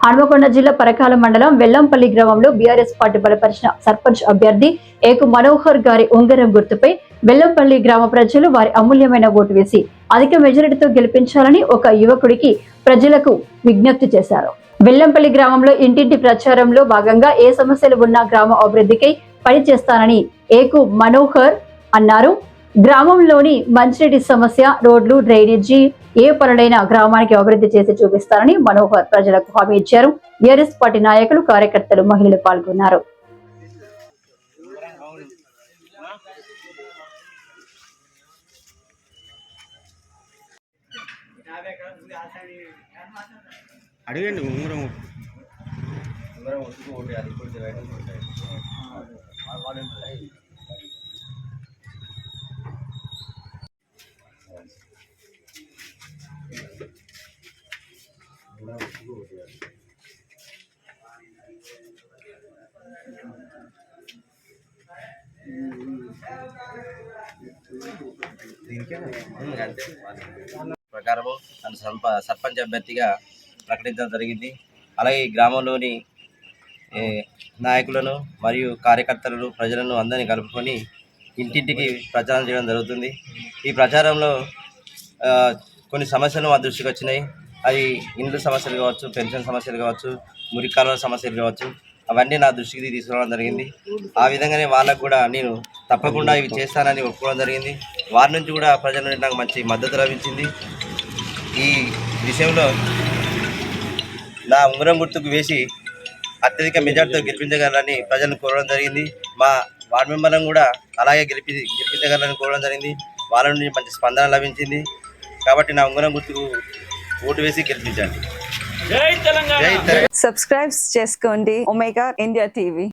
హన్మకొండ జిల్లా పరకాల మండలం వెల్లంపల్లి గ్రామంలో బీఆర్ఎస్ పార్టీ బలపరిచిన సర్పంచ్ అభ్యర్థి ఏకు మనోహర్ గారి ఉంగరం గుర్తుపై వెల్లంపల్లి గ్రామ ప్రజలు వారి అమూల్యమైన ఓటు వేసి అధిక మెజారిటీతో గెలిపించాలని ఒక యువకుడికి ప్రజలకు విజ్ఞప్తి చేశారు. వెల్లంపల్లి గ్రామంలో ఇంటింటి ప్రచారంలో భాగంగా ఏ సమస్యలు ఉన్నా గ్రామ అభివృద్ధికై పనిచేస్తానని ఏకు మనోహర్ అన్నారు. గ్రామంలోని మంచినీటి సమస్య, రోడ్లు, డ్రైనేజీ ఏ పనులైనా గ్రామానికి అభివృద్ధి చేసి చూపిస్తారని మనోహర్ ప్రజలకు హామీ ఇచ్చారు. బీఆర్ఎస్ పార్టీ నాయకులు, కార్యకర్తలు, మహిళలు పాల్గొన్నారు. అడిగండి ఉంగరం ప్రకారము నన్ను సర్పంచ్ అభ్యర్థిగా ప్రకటించడం జరిగింది. అలాగే ఈ గ్రామంలోని నాయకులను మరియు కార్యకర్తలను, ప్రజలను అందరినీ కలుపుకొని ఇంటింటికి ప్రచారం చేయడం జరుగుతుంది. ఈ ప్రచారంలో కొన్ని సమస్యలు మా దృష్టికి వచ్చినాయి. అవి ఇండ్ల సమస్యలు కావచ్చు, పెన్షన్ సమస్యలు కావచ్చు, మురికాలువ సమస్యలు కావచ్చు, అవన్నీ నా దృష్టికి తీసుకురావడం జరిగింది. ఆ విధంగానే వాళ్ళకు కూడా నేను తప్పకుండా ఇవి చేస్తానని ఒప్పుకోవడం జరిగింది. వారి నుంచి కూడా ప్రజల నుండి నాకు మంచి మద్దతు లభించింది. ఈ విషయంలో నా ఉంగరం గుర్తుకు వేసి అత్యధిక మెజార్టీతో గెలిపించగలరని ప్రజలను కోరడం జరిగింది. మా వార్డు మెంబర్లను కూడా అలాగే గెలిపించగలరని కోరడం జరిగింది. వాళ్ళ నుండి మంచి స్పందన లభించింది. కాబట్టి నా ఉంగరం గుర్తుకు ఓటు వేసి గెలిపించండి. సబ్స్క్రైబ్ చేసుకోండి ఒమేగా ఇండియా టీవీ.